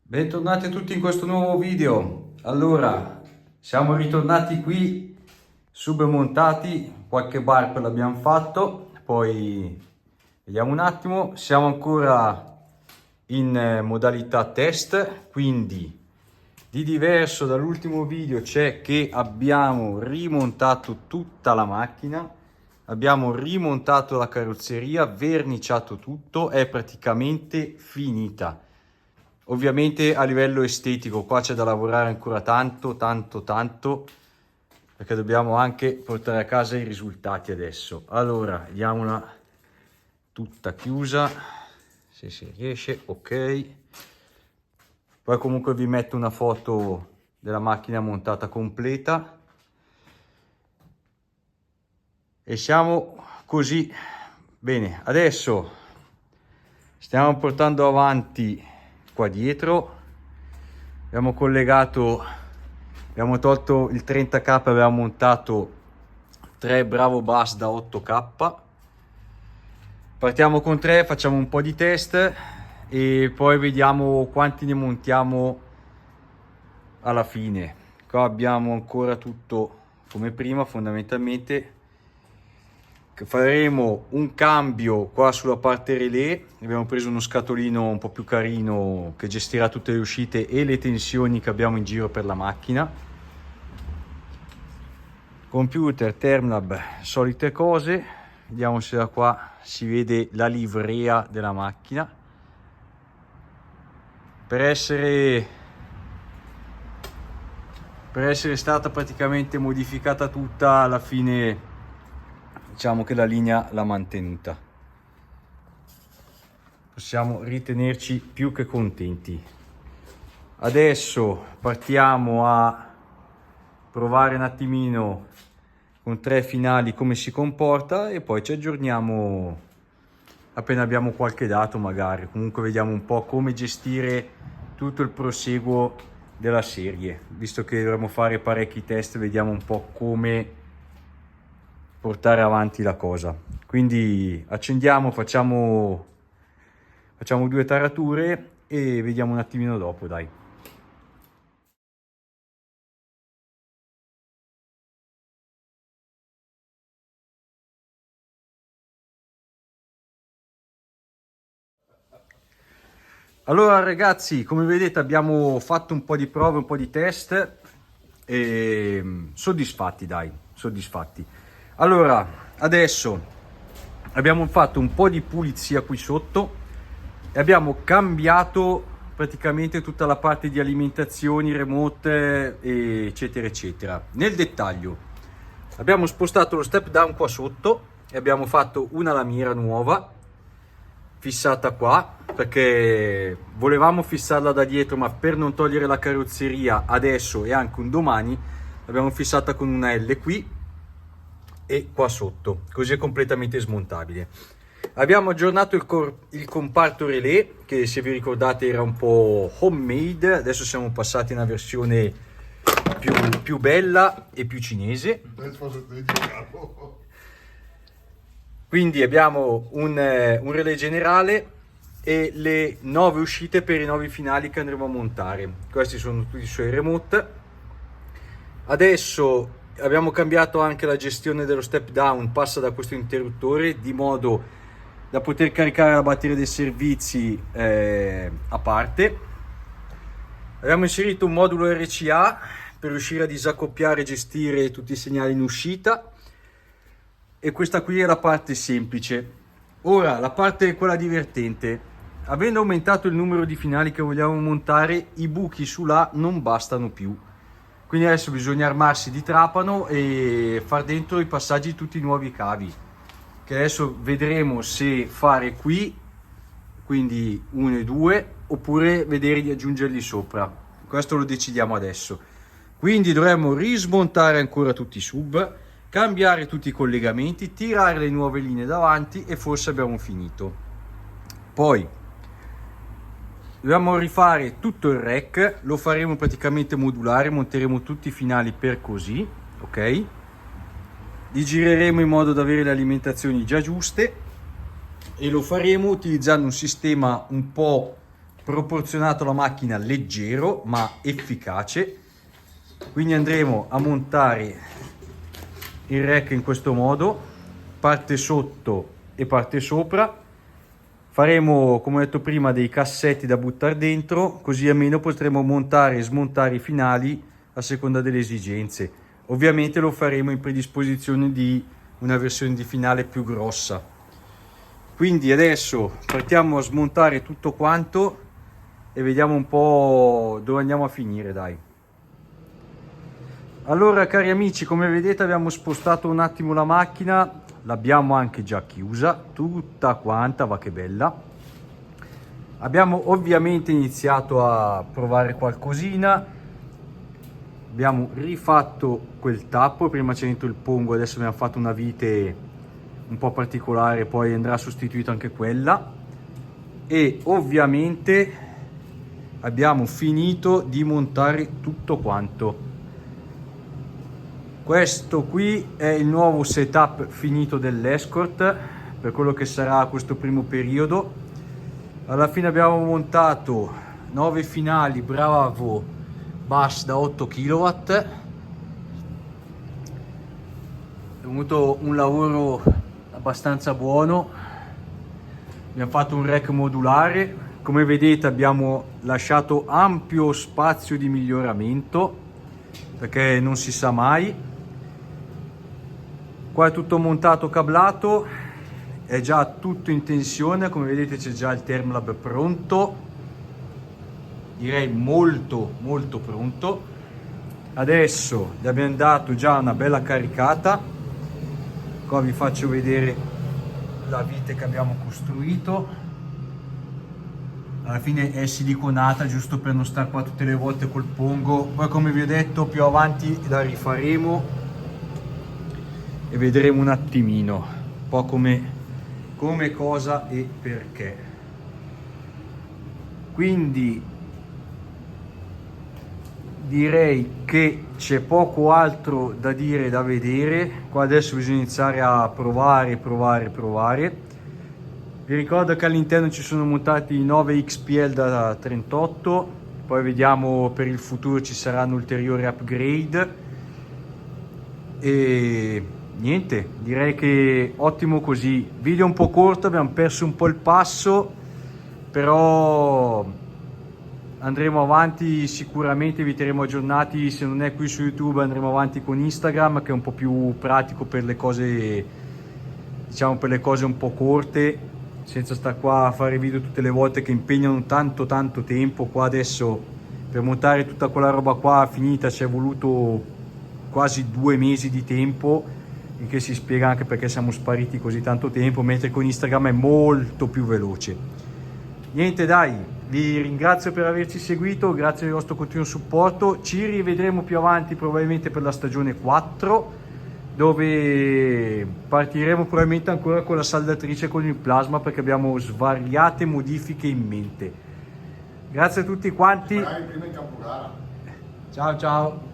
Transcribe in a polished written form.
Bentornati a tutti in questo nuovo video. Allora, siamo ritornati qui submontati, qualche barp l'abbiamo fatto, poi vediamo un attimo, siamo ancora in modalità test, quindi di diverso dall'ultimo video c'è che abbiamo rimontato tutta la macchina, abbiamo rimontato la carrozzeria, verniciato tutto, è praticamente finita. Ovviamente a livello estetico qua c'è da lavorare ancora tanto, perché dobbiamo anche portare a casa i risultati adesso. Allora, vediamola tutta chiusa, se si riesce, ok. Poi comunque vi metto una foto della macchina montata completa. E siamo così. Bene, adesso stiamo portando avanti qua dietro, abbiamo collegato, abbiamo tolto il 30k, abbiamo montato 3 Bravo Bus da 8k. Partiamo con 3, facciamo un po' di test e poi vediamo quanti ne montiamo alla fine. Qua abbiamo ancora tutto come prima, fondamentalmente. Faremo un cambio qua sulla parte relay, abbiamo preso uno scatolino un po' più carino che gestirà tutte le uscite e le tensioni che abbiamo in giro per la macchina. Computer, Termlab, solite cose. Vediamo se da qua si vede la livrea della macchina. Per essere stata praticamente modificata tutta, alla fine diciamo che la linea l'ha mantenuta. Possiamo ritenerci più che contenti. Adesso partiamo a provare un attimino con 3 finali come si comporta e poi ci aggiorniamo appena abbiamo qualche dato, magari. Comunque vediamo un po' come gestire tutto il proseguo della serie, visto che dovremo fare parecchi test, vediamo un po' come portare avanti la cosa. Quindi accendiamo, facciamo 2 tarature e vediamo un attimino dopo, dai. Allora ragazzi, come vedete abbiamo fatto un po' di prove, un po' di test e soddisfatti, dai, soddisfatti. Allora, adesso abbiamo fatto un po' di pulizia qui sotto e abbiamo cambiato praticamente tutta la parte di alimentazioni remote, eccetera eccetera. Nel dettaglio abbiamo spostato lo step down qua sotto e abbiamo fatto una lamiera nuova fissata qua, perché volevamo fissarla da dietro, ma per non togliere la carrozzeria adesso e anche un domani l'abbiamo fissata con una L qui e qua sotto, così è completamente smontabile. Abbiamo aggiornato il comparto relay, che se vi ricordate era un po' homemade, adesso siamo passati in una versione più bella e più cinese. Quindi abbiamo un relay generale e le 9 uscite per i 9 finali che andremo a montare. Questi sono tutti i suoi remote. Adesso abbiamo cambiato anche la gestione dello step down, passa da questo interruttore di modo da poter caricare la batteria dei servizi a parte. Abbiamo inserito un modulo RCA per riuscire a disaccoppiare e gestire tutti i segnali in uscita. E questa qui è la parte semplice. Ora la parte quella divertente. Avendo aumentato il numero di finali che vogliamo montare, i buchi su là non bastano più, quindi adesso bisogna armarsi di trapano e far dentro i passaggi di tutti i nuovi cavi, che adesso vedremo se fare qui, quindi 1 e 2, oppure vedere di aggiungerli sopra. Questo lo decidiamo adesso. Quindi dovremmo rismontare ancora tutti i sub, cambiare tutti i collegamenti, tirare le nuove linee davanti e forse abbiamo finito. Poi dobbiamo rifare tutto il rack, lo faremo praticamente modulare, monteremo tutti i finali per così, ok? Li gireremo in modo da avere le alimentazioni già giuste e lo faremo utilizzando un sistema un po' proporzionato alla macchina, leggero ma efficace. Quindi andremo a montare il rack in questo modo, parte sotto e parte sopra. Faremo, come ho detto prima, dei cassetti da buttare dentro, così almeno potremo montare e smontare i finali a seconda delle esigenze. Ovviamente lo faremo in predisposizione di una versione di finale più grossa. Quindi adesso partiamo a smontare tutto quanto e vediamo un po' dove andiamo a finire, dai. Allora, cari amici, come vedete abbiamo spostato un attimo la macchina, l'abbiamo anche già chiusa, tutta quanta, va che bella. Abbiamo ovviamente iniziato a provare qualcosina, abbiamo rifatto quel tappo, prima c'è dentro il pongo, adesso abbiamo fatto una vite un po' particolare, poi andrà sostituita anche quella. E ovviamente abbiamo finito di montare tutto quanto. Questo qui è il nuovo setup finito dell'Escort per quello che sarà questo primo periodo. Alla fine abbiamo montato 9 finali Bravo bus da 8 kW. È venuto un lavoro abbastanza buono. Abbiamo fatto un rack modulare. Come vedete abbiamo lasciato ampio spazio di miglioramento, perché non si sa mai. Qua è tutto montato, cablato, è già tutto in tensione, come vedete c'è già il Thermlab pronto, direi molto pronto. Adesso gli abbiamo dato già una bella caricata, qua vi faccio vedere la vite che abbiamo costruito. Alla fine è siliconata, giusto per non stare qua tutte le volte col pongo. Poi, come vi ho detto, più avanti la rifaremo e vedremo un attimino un po' come cosa e perché. Quindi direi che c'è poco altro da dire, da vedere. Qua adesso bisogna iniziare a provare. Vi ricordo che all'interno ci sono montati 9 XPL da 38, poi vediamo per il futuro ci saranno ulteriori upgrade. E niente, direi che ottimo così. Video un po' corto, abbiamo perso un po' il passo, però andremo avanti sicuramente, vi terremo aggiornati. Se non è qui su YouTube andremo avanti con Instagram, che è un po' più pratico per le cose, diciamo, per le cose un po' corte, senza stare qua a fare video tutte le volte che impegnano tanto tempo. Qua adesso per montare tutta quella roba qua finita ci è voluto quasi 2 mesi di tempo, il che si spiega anche perché siamo spariti così tanto tempo, mentre con Instagram è molto più veloce. Niente, dai, vi ringrazio per averci seguito, grazie del vostro continuo supporto. Ci rivedremo più avanti probabilmente per la stagione 4, dove partiremo probabilmente ancora con la saldatrice con il plasma, perché abbiamo svariate modifiche in mente. Grazie a tutti quanti. Magari prima in Campogara. Ciao.